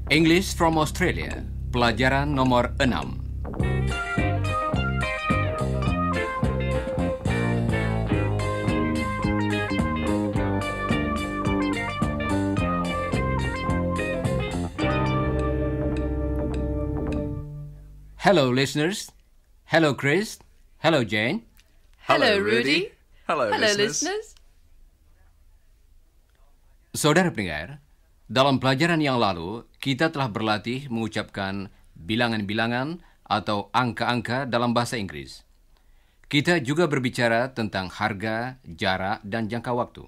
English from Australia, pelajaran nomor 6. Hello listeners. Hello Chris. Hello Jane. Hello Rudy. Hello, Hello listeners. Saudara pendengar, dalam pelajaran yang lalu, kita telah berlatih mengucapkan bilangan-bilangan atau angka-angka dalam bahasa Inggris. Kita juga berbicara tentang harga, jarak, dan jangka waktu.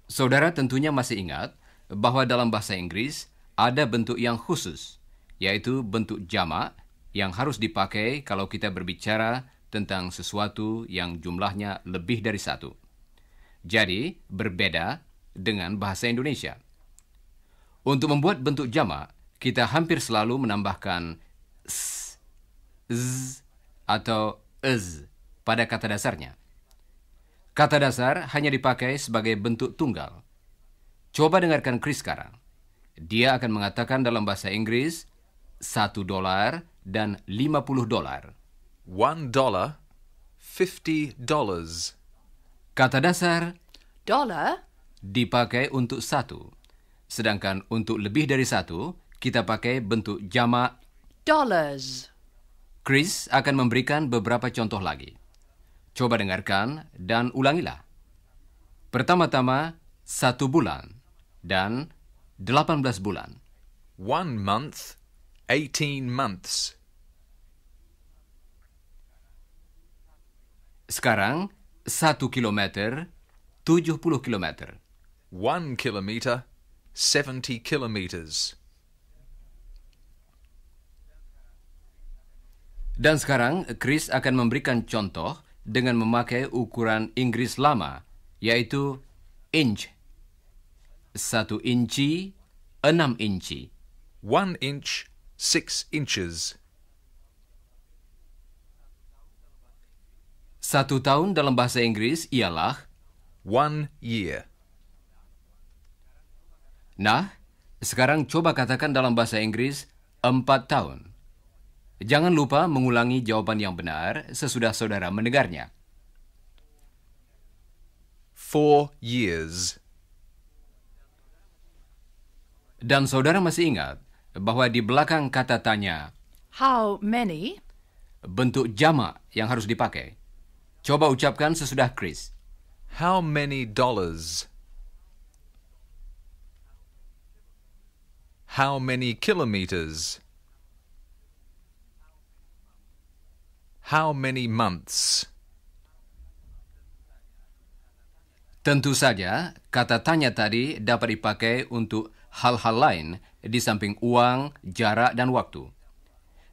Saudara tentunya masih ingat bahwa dalam bahasa Inggris ada bentuk yang khusus, yaitu bentuk jamak yang harus dipakai kalau kita berbicara tentang sesuatu yang jumlahnya lebih dari satu. Jadi, berbeda dengan bahasa Indonesia. Untuk membuat bentuk jamak, kita hampir selalu menambahkan s, z, atau ez pada kata dasarnya. Kata dasar hanya dipakai sebagai bentuk tunggal. Coba dengarkan Chris sekarang. Dia akan mengatakan dalam bahasa Inggris $1 dan $50. $1, $50. Kata dasar Dollar, dipakai untuk satu. Sedangkan untuk lebih dari satu, kita pakai bentuk jamak. dollars. Chris akan memberikan beberapa contoh lagi. Coba dengarkan dan ulangilah. Pertama-tama, 1 bulan dan 18 bulan. 1 month, 18 months. Sekarang, 1 kilometer, 70 kilometer. 1 kilometer, 70 kilometers. Dan sekarang, Chris akan memberikan contoh dengan memakai ukuran Inggris lama, yaitu inch. 1 inci, 6 inci. 1 inch, 6 inches. 1 tahun dalam bahasa Inggris ialah. 1 year. Nah, sekarang coba katakan dalam bahasa Inggris 4 tahun. Jangan lupa mengulangi jawaban yang benar sesudah saudara mendengarnya. 4 years. Dan saudara masih ingat bahwa di belakang kata tanya, How many? bentuk jamak yang harus dipakai. Coba ucapkan sesudah Chris. How many dollars? How many kilometers? How many months? Tentu saja, kata tanya tadi dapat dipakai untuk hal-hal lain di samping uang, jarak, dan waktu.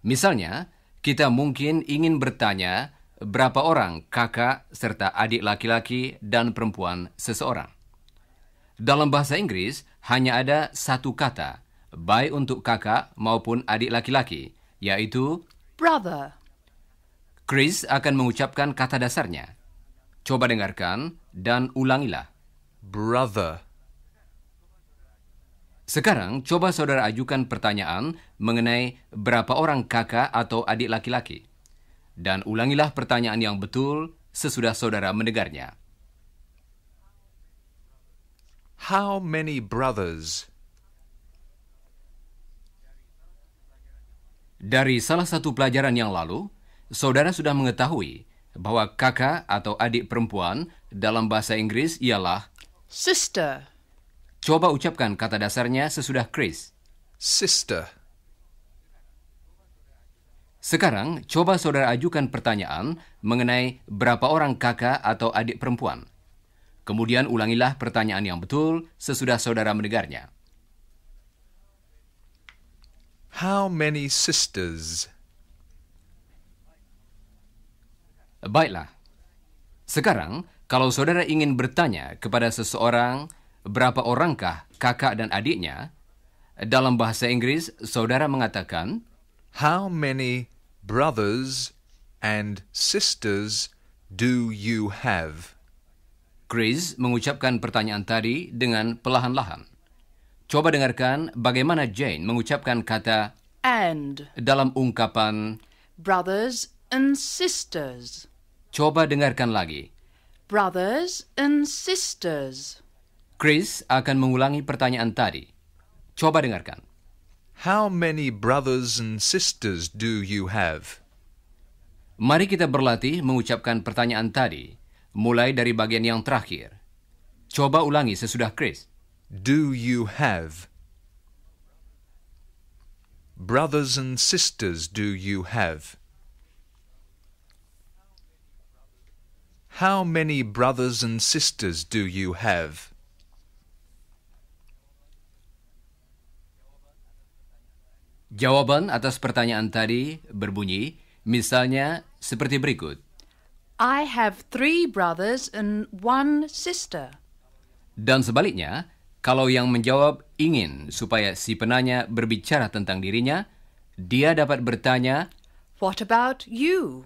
Misalnya, kita mungkin ingin bertanya berapa orang kakak serta adik laki-laki dan perempuan seseorang. Dalam bahasa Inggris, hanya ada satu kata, baik untuk kakak maupun adik laki-laki, yaitu Brother. Chris akan mengucapkan kata dasarnya. Coba dengarkan dan ulangilah. Brother. Sekarang, coba saudara ajukan pertanyaan mengenai berapa orang kakak atau adik laki-laki. Dan ulangilah pertanyaan yang betul sesudah saudara mendengarnya. How many brothers? Dari salah satu pelajaran yang lalu, saudara sudah mengetahui bahwa kakak atau adik perempuan dalam bahasa Inggris ialah. Sister. Coba ucapkan kata dasarnya sesudah Chris. Sister. Sekarang, coba saudara ajukan pertanyaan mengenai berapa orang kakak atau adik perempuan. Kemudian ulangilah pertanyaan yang betul sesudah saudara mendengarnya. How many sisters? Baiklah. Sekarang, kalau saudara ingin bertanya kepada seseorang berapa orangkah kakak dan adiknya, dalam bahasa Inggris saudara mengatakan, How many brothers and sisters do you have? Chris mengucapkan pertanyaan tadi dengan perlahan-lahan. Coba dengarkan bagaimana Jane mengucapkan kata And dalam ungkapan. brothers and sisters. Coba dengarkan lagi. Brothers and sisters. Chris akan mengulangi pertanyaan tadi. Coba dengarkan. How many brothers and sisters do you have? Mari kita berlatih mengucapkan pertanyaan tadi, mulai dari bagian yang terakhir. Coba ulangi sesudah Chris. Do you have? Brothers and sisters do you have? How many brothers and sisters do you have? Jawaban atas pertanyaan tadi berbunyi, misalnya seperti berikut. I have 3 brothers and 1 sister. Dan sebaliknya, kalau yang menjawab ingin supaya si penanya berbicara tentang dirinya, dia dapat bertanya, What about you?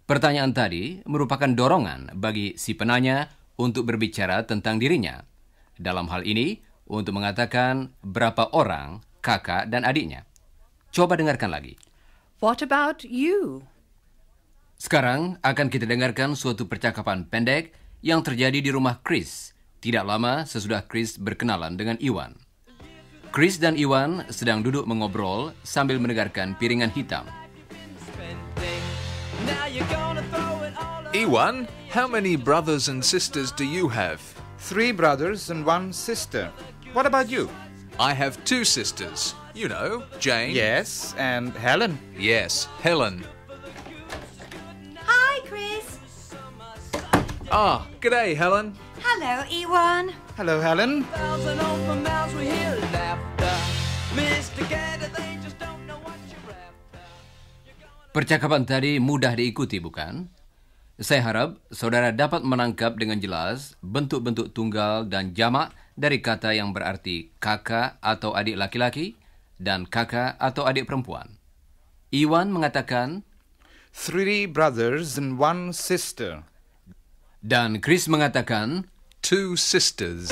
pertanyaan tadi merupakan dorongan bagi si penanya untuk berbicara tentang dirinya. Dalam hal ini, untuk mengatakan berapa orang kakak dan adiknya. Coba dengarkan lagi. What about you? Sekarang akan kita dengarkan suatu percakapan pendek yang terjadi di rumah Chris, tidak lama sesudah Chris berkenalan dengan Iwan. Chris dan Iwan sedang duduk mengobrol sambil mendengarkan piringan hitam. Iwan, how many brothers and sisters do you have? 3 brothers and 1 sister. What about you? I have 2 sisters. You know, Jane. Yes, and Helen. Yes, Helen. Hi, Chris. Ah, g'day, Helen. Hello, Ewan. Hello, Helen. Percakapan tadi mudah diikuti, bukan? Saya harap saudara dapat menangkap dengan jelas bentuk-bentuk tunggal dan jamak dari kata yang berarti kakak atau adik laki-laki dan kakak atau adik perempuan. Iwan mengatakan, 3 brothers and 1 sister. dan Chris mengatakan, 2 sisters.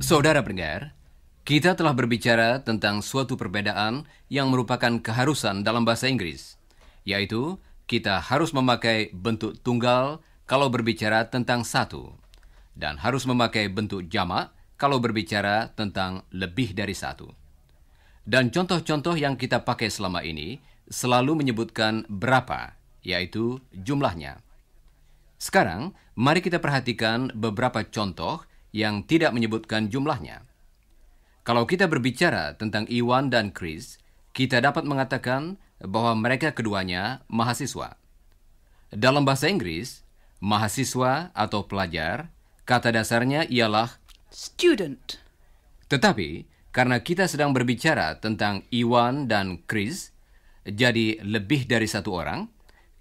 Saudara pendengar, kita telah berbicara tentang suatu perbedaan yang merupakan keharusan dalam bahasa Inggris, yaitu kita harus memakai bentuk tunggal kalau berbicara tentang satu, dan harus memakai bentuk jamak kalau berbicara tentang lebih dari satu. Dan contoh-contoh yang kita pakai selama ini selalu menyebutkan berapa, yaitu jumlahnya. Sekarang, mari kita perhatikan beberapa contoh yang tidak menyebutkan jumlahnya. Kalau kita berbicara tentang Iwan dan Chris, kita dapat mengatakan bahwa mereka keduanya mahasiswa. Dalam bahasa Inggris, mahasiswa atau pelajar, kata dasarnya ialah Student. tetapi karena kita sedang berbicara tentang Iwan dan Chris, jadi lebih dari satu orang,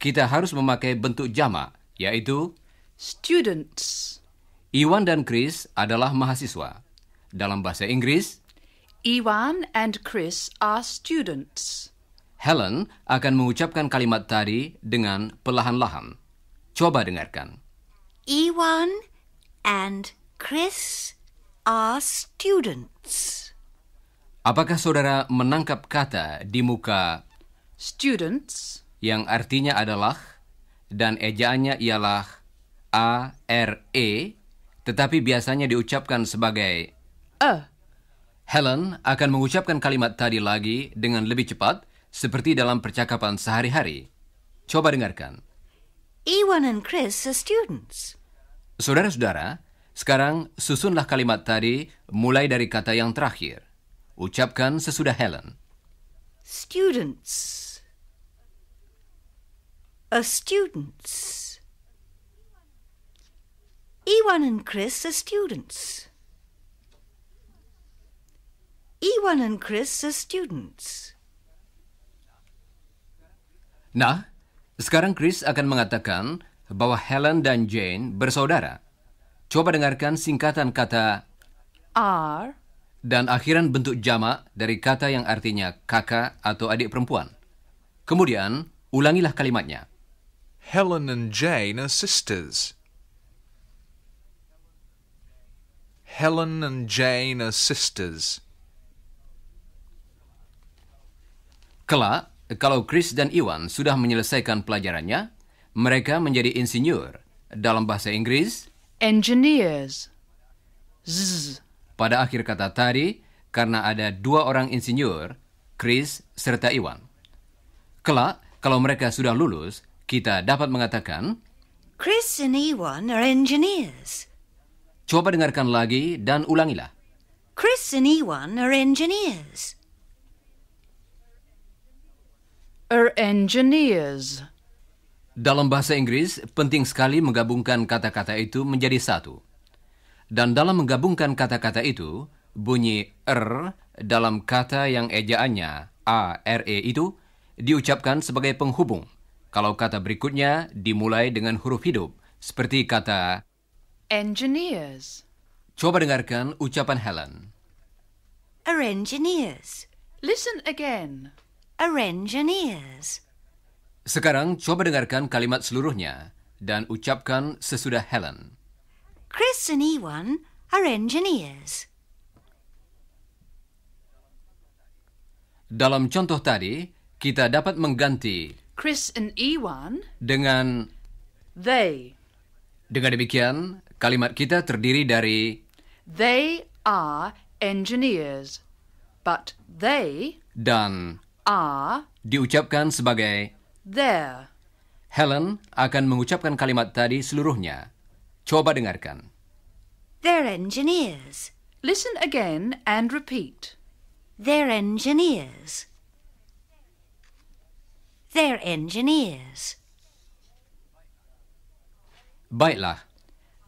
kita harus memakai bentuk jamak, yaitu Students. Iwan dan Chris adalah mahasiswa. Dalam bahasa Inggris, Ewan and Chris are students. Helen akan mengucapkan kalimat tadi dengan perlahan-lahan. Coba dengarkan. Ewan and Chris are students. Apakah saudara menangkap kata di muka Students. yang artinya adalah dan ejaannya ialah A-R-E, tetapi biasanya diucapkan sebagai Helen akan mengucapkan kalimat tadi lagi dengan lebih cepat, seperti dalam percakapan sehari-hari. Coba dengarkan. Ewan and Chris are students. Saudara-saudara, sekarang susunlah kalimat tadi mulai dari kata yang terakhir. Ucapkan sesudah Helen. Students. A students. Ewan and Chris are students. Ewan and Chris are students. Nah, sekarang Chris akan mengatakan bahwa Helen dan Jane bersaudara. Coba dengarkan singkatan kata Are. dan akhiran bentuk jamak dari kata yang artinya kakak atau adik perempuan. Kemudian, ulangilah kalimatnya. Helen and Jane are sisters. Helen and Jane are sisters. Kelak, kalau Chris dan Ewan sudah menyelesaikan pelajarannya, mereka menjadi insinyur. Dalam bahasa Inggris, Engineers. Z. pada akhir kata tadi, karena ada 2 orang insinyur, Chris serta Ewan. Kelak, kalau mereka sudah lulus, kita dapat mengatakan, Chris and Ewan are engineers. coba dengarkan lagi dan ulangilah. Chris and Ewan are engineers. Are engineers. Dalam bahasa Inggris, penting sekali menggabungkan kata-kata itu menjadi satu. Dan dalam menggabungkan kata-kata itu, bunyi dalam kata yang ejaannya A-R-E itu diucapkan sebagai penghubung. Kalau kata berikutnya dimulai dengan huruf hidup, seperti kata Engineers. Coba dengarkan ucapan Helen. Are engineers. Listen again. Are engineers. Sekarang coba dengarkan kalimat seluruhnya dan ucapkan sesudah Helen. Chris and Ewan are engineers. Dalam contoh tadi, kita dapat mengganti Chris and Ewan. dengan They. dengan demikian, kalimat kita terdiri dari They are engineers. But they dan are diucapkan sebagai there. Helen akan mengucapkan kalimat tadi seluruhnya. Coba dengarkan. They're engineers. Listen again and repeat. They're engineers. They're engineers. Baiklah,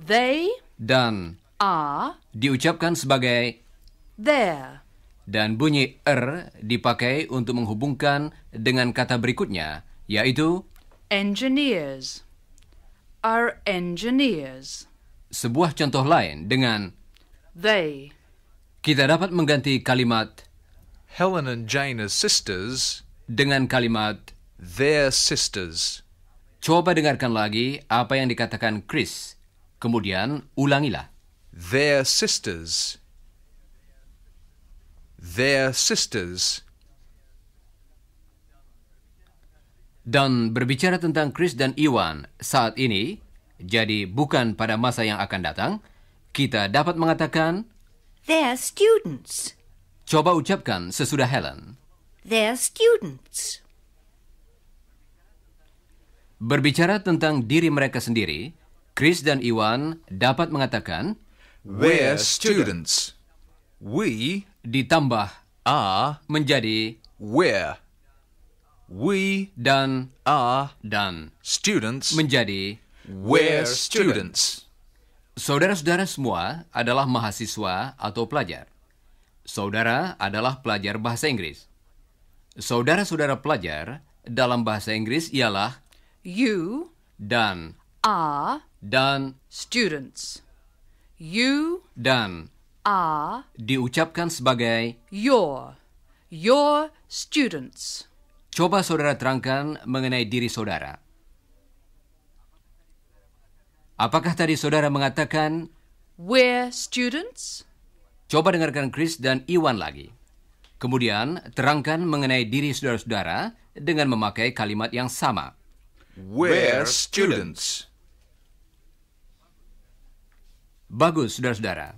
They dan are diucapkan sebagai there. dan bunyi dipakai untuk menghubungkan dengan kata berikutnya, yaitu Engineers. Are engineers. sebuah contoh lain dengan They. kita dapat mengganti kalimat Helen and Jane are sisters. dengan kalimat They're sisters. coba dengarkan lagi apa yang dikatakan Chris. Kemudian ulangilah. They're sisters. They're sisters. Dan berbicara tentang Chris dan Ewan saat ini, jadi bukan pada masa yang akan datang, kita dapat mengatakan, They're students. coba ucapkan sesudah Helen. They're students. Berbicara tentang diri mereka sendiri, Chris dan Ewan dapat mengatakan, We're students. We ditambah are menjadi we're. We dan are dan students. menjadi. We're students. Saudara-saudara semua adalah mahasiswa atau pelajar. Saudara adalah pelajar bahasa Inggris. Saudara-saudara pelajar dalam bahasa Inggris ialah You dan are students. You Dan are diucapkan sebagai. your students. Coba saudara terangkan mengenai diri saudara. Apakah tadi saudara mengatakan? We're students. Coba dengarkan Chris dan Ewan lagi. Kemudian terangkan mengenai diri saudara-saudara dengan memakai kalimat yang sama. We're students. Bagus, saudara-saudara.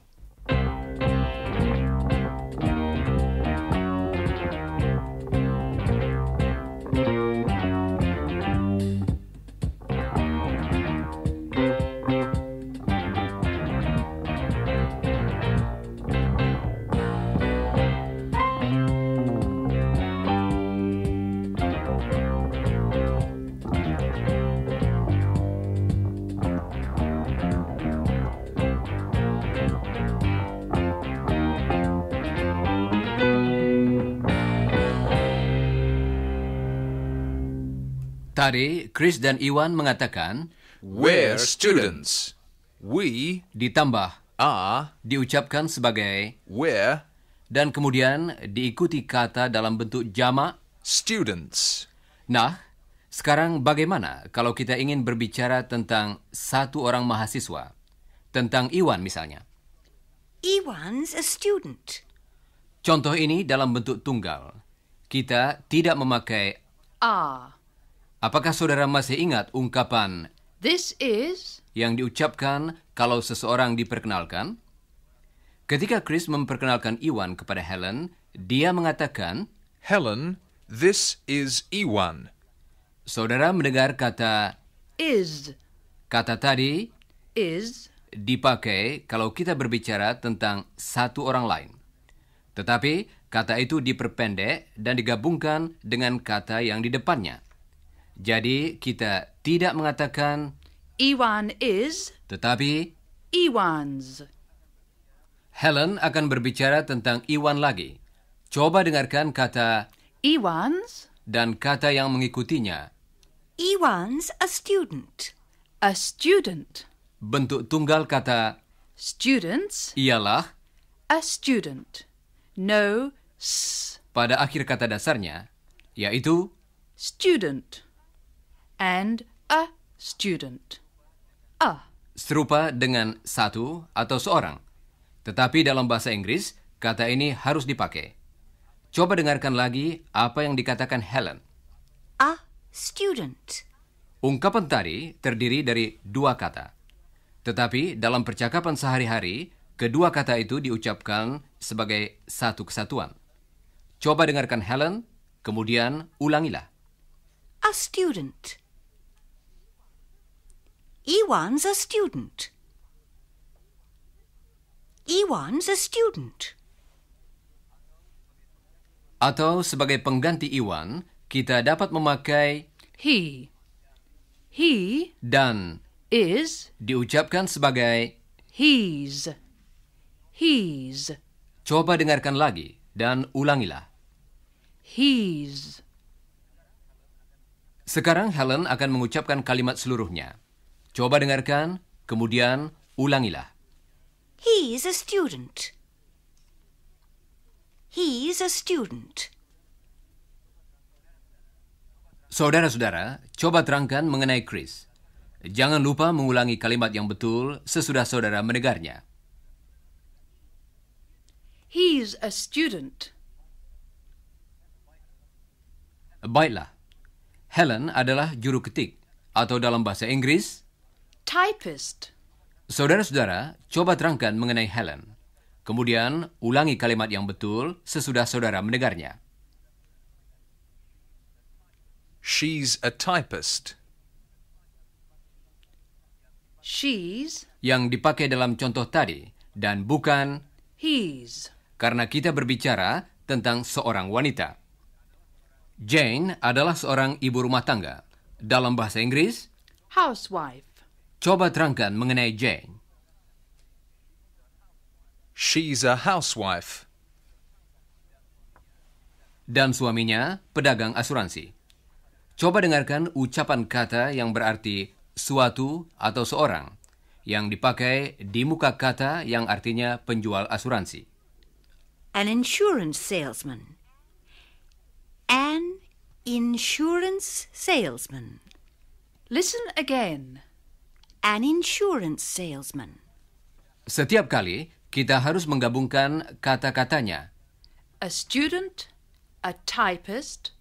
Tadi, Chris dan Iwan mengatakan We're students. We ditambah are, diucapkan sebagai we're dan kemudian diikuti kata dalam bentuk jamak. students. Nah, sekarang bagaimana kalau kita ingin berbicara tentang satu orang mahasiswa? Tentang Iwan misalnya. Iwan's a student. Contoh ini dalam bentuk tunggal. Kita tidak memakai are. apakah saudara masih ingat ungkapan This is yang diucapkan kalau seseorang diperkenalkan? Ketika Chris memperkenalkan Iwan kepada Helen, dia mengatakan, Helen, this is Iwan. saudara mendengar kata is tadi is dipakai kalau kita berbicara tentang satu orang lain. Tetapi kata itu diperpendek dan digabungkan dengan kata yang di depannya. Jadi kita tidak mengatakan Iwan is tetapi Iwan's. Helen akan berbicara tentang Iwan lagi. Coba dengarkan kata Iwan's dan kata yang mengikutinya. Iwan's a student. a student. Bentuk tunggal kata Students ialah a student. No s pada akhir kata dasarnya, yaitu student and a student. A. serupa dengan satu atau seorang. Tetapi dalam bahasa Inggris, kata ini harus dipakai. Coba dengarkan lagi apa yang dikatakan Helen. A student. Ungkapan tadi terdiri dari dua kata. Tetapi dalam percakapan sehari-hari, kedua kata itu diucapkan sebagai satu kesatuan. Coba dengarkan Helen, kemudian ulangilah. A student. Iwan's a student. Iwan's a student. Atau sebagai pengganti Iwan, kita dapat memakai He. He dan is diucapkan sebagai. he's. He's. Coba dengarkan lagi dan ulangilah. He's. Sekarang Helen akan mengucapkan kalimat seluruhnya. Coba dengarkan, kemudian ulangilah. He's a student. He's a student. Saudara-saudara, coba terangkan mengenai Chris. Jangan lupa mengulangi kalimat yang betul sesudah saudara mendengarnya. He's a student. Baiklah, Helen adalah juru ketik, atau dalam bahasa Inggris, Typist. saudara-saudara, coba terangkan mengenai Helen. Kemudian, ulangi kalimat yang betul sesudah saudara mendengarnya. She's a typist. She's. Yang dipakai dalam contoh tadi, dan bukan He's. karena kita berbicara tentang seorang wanita. Jane adalah seorang ibu rumah tangga. Dalam bahasa Inggris, Housewife. coba terangkan mengenai Jane. She's a housewife. Dan suaminya pedagang asuransi. Coba dengarkan ucapan kata yang berarti suatu atau seorang yang dipakai di muka kata yang artinya penjual asuransi. An insurance salesman. An insurance salesman. Listen again. An insurance salesman. Setiap kali kita harus menggabungkan kata-katanya A student, a typist,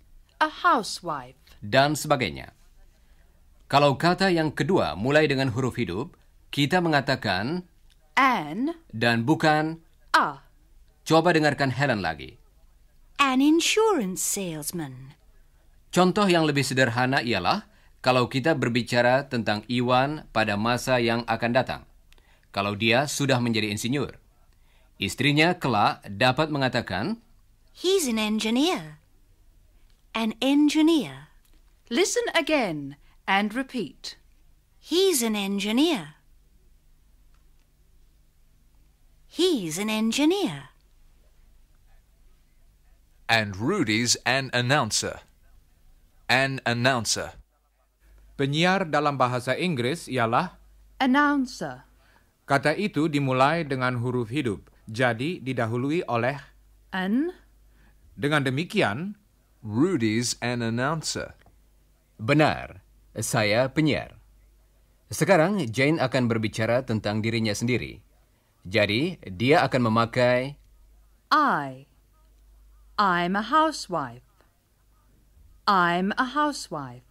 a housewife. dan sebagainya. Kalau kata yang kedua mulai dengan huruf hidup, kita mengatakan An, dan bukan. a. Coba dengarkan Helen lagi. An insurance salesman. Contoh yang lebih sederhana ialah kalau kita berbicara tentang Iwan pada masa yang akan datang. Kalau dia sudah menjadi insinyur. Istrinya kelak dapat mengatakan, He's an engineer. An engineer. Listen again and repeat. He's an engineer. He's an engineer. And Rudy's an announcer. An announcer. Penyiar dalam bahasa Inggris ialah Announcer. kata itu dimulai dengan huruf hidup, jadi didahului oleh. An. Dengan demikian, Rudy's an announcer. Benar, saya penyiar. Sekarang Jane akan berbicara tentang dirinya sendiri. Jadi, dia akan memakai I'm a housewife. I'm a housewife.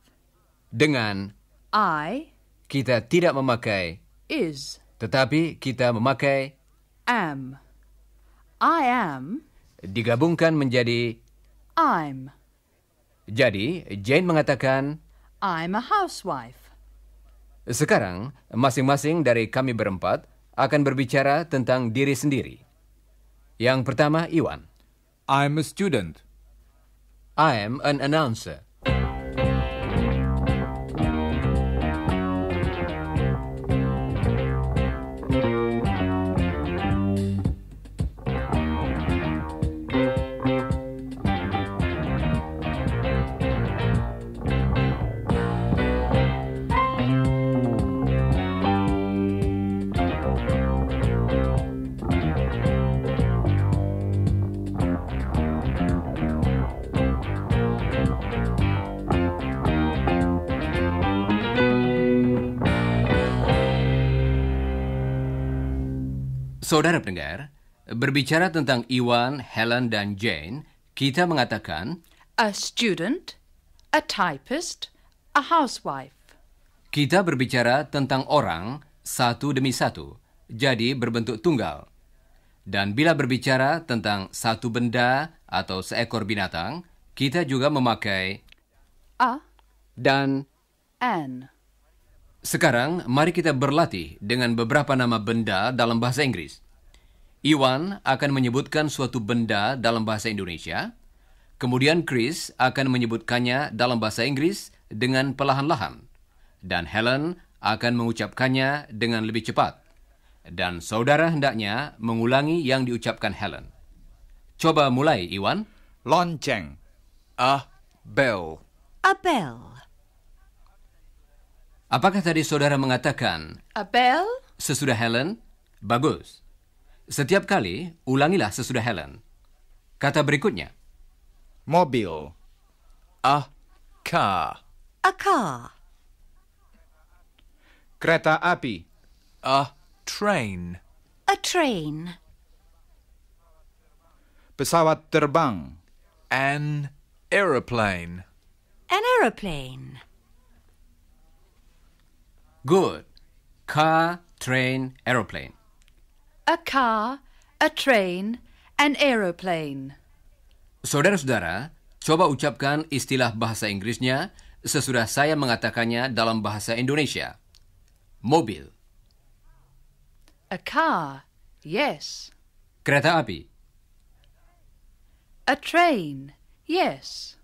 dengan I kita tidak memakai is tetapi kita memakai am. I am. digabungkan menjadi. I'm. Jadi, Jane mengatakan, I'm a housewife. sekarang masing-masing dari kami berempat akan berbicara tentang diri sendiri. Yang pertama, Iwan. I'm a student. I'm an announcer. Saudara pendengar, berbicara tentang Iwan, Helen, dan Jane, kita mengatakan A student, a typist, a housewife. kita berbicara tentang orang satu demi satu, jadi berbentuk tunggal. Dan bila berbicara tentang satu benda atau seekor binatang, kita juga memakai A dan. an. Sekarang, mari kita berlatih dengan beberapa nama benda dalam bahasa Inggris. Iwan akan menyebutkan suatu benda dalam bahasa Indonesia, kemudian Chris akan menyebutkannya dalam bahasa Inggris dengan perlahan-lahan, dan Helen akan mengucapkannya dengan lebih cepat. Dan saudara hendaknya mengulangi yang diucapkan Helen. Coba mulai, Iwan. Lonceng. A bell. A bell. Apakah tadi saudara mengatakan A bell, sesudah Helen? Bagus. Setiap kali, ulangilah sesudah Helen. Kata berikutnya. Mobil. A car. A car. Kereta api. A train. A train. Pesawat terbang. An aeroplane. An aeroplane. Good. Car, train, aeroplane. a car, a train, an aeroplane. Saudara-saudara, coba ucapkan istilah bahasa Inggrisnya sesudah saya mengatakannya dalam bahasa Indonesia. Mobil. A car, yes. Kereta api. A train, yes.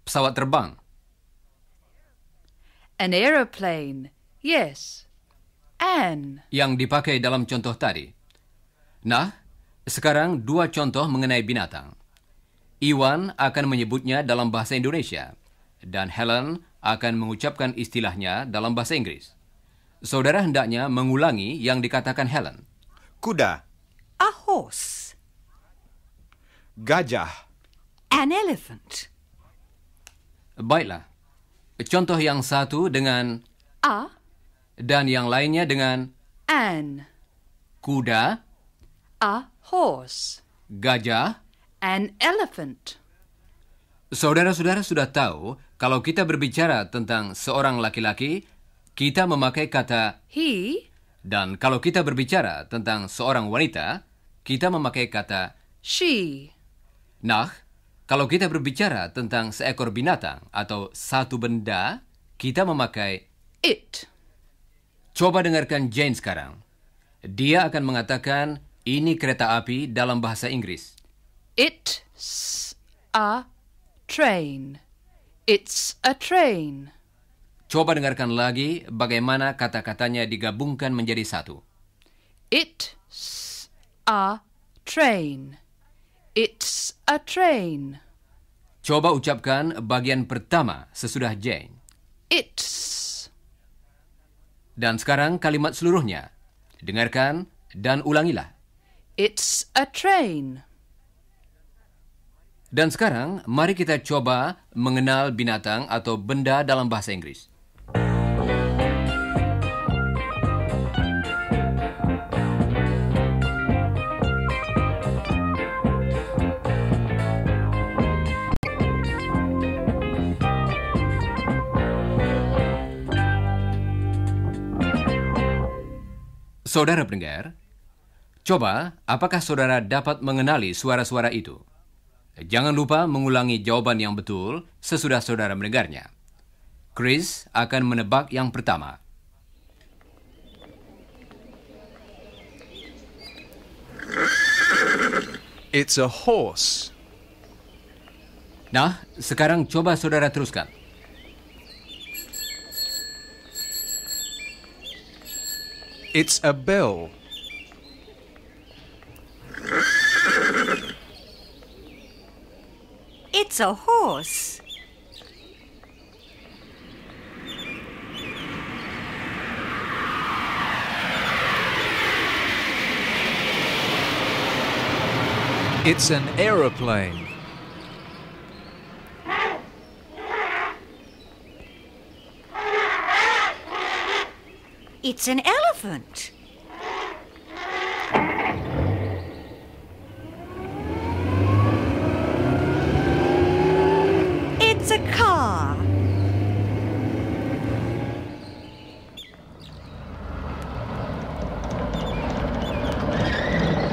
Pesawat terbang. An aeroplane, yes. An. Yang dipakai dalam contoh tadi. Nah, sekarang dua contoh mengenai binatang. Iwan akan menyebutnya dalam bahasa Indonesia, dan Helen akan mengucapkan istilahnya dalam bahasa Inggris. Saudara hendaknya mengulangi yang dikatakan Helen. Kuda. A horse. Gajah. An elephant. Baiklah. Contoh yang satu dengan A. dan yang lainnya dengan An. kuda, A horse. gajah. An elephant. Saudara-saudara sudah tahu kalau kita berbicara tentang seorang laki-laki, kita memakai kata He. dan kalau kita berbicara tentang seorang wanita, kita memakai kata. She. Nah, kalau kita berbicara tentang seekor binatang atau satu benda, kita memakai. It. Coba dengarkan Jane sekarang. Dia akan mengatakan ini kereta api dalam bahasa Inggris. It's a train. It's a train. Coba dengarkan lagi bagaimana kata-katanya digabungkan menjadi satu. It's a train. It's a train. Coba ucapkan bagian pertama sesudah Jane. It's. Dan sekarang kalimat seluruhnya. Dengarkan dan ulangilah. It's a train. Dan sekarang, mari kita coba mengenal binatang atau benda dalam bahasa Inggris. Saudara pendengar, coba apakah saudara dapat mengenali suara-suara itu? Jangan lupa mengulangi jawaban yang betul sesudah saudara mendengarnya. Chris akan menebak yang pertama. It's a horse. Nah, sekarang coba saudara teruskan. It's a bell. It's a horse. It's an aeroplane. It's an elephant. It's a car.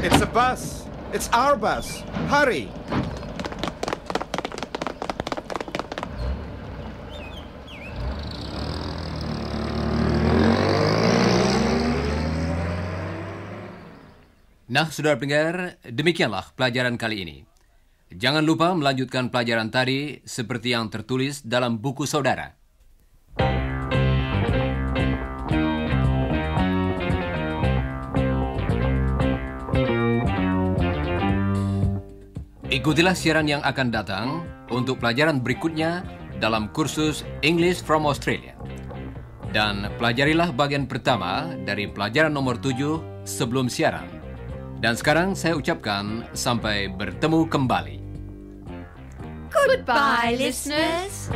It's a bus. It's our bus. Hurry. Nah, saudara pendengar, demikianlah pelajaran kali ini. Jangan lupa melanjutkan pelajaran tadi seperti yang tertulis dalam buku saudara. Ikutilah siaran yang akan datang untuk pelajaran berikutnya dalam kursus English from Australia. Dan pelajarilah bagian pertama dari pelajaran nomor 7 sebelum siaran. Dan sekarang saya ucapkan sampai bertemu kembali. Goodbye, listeners.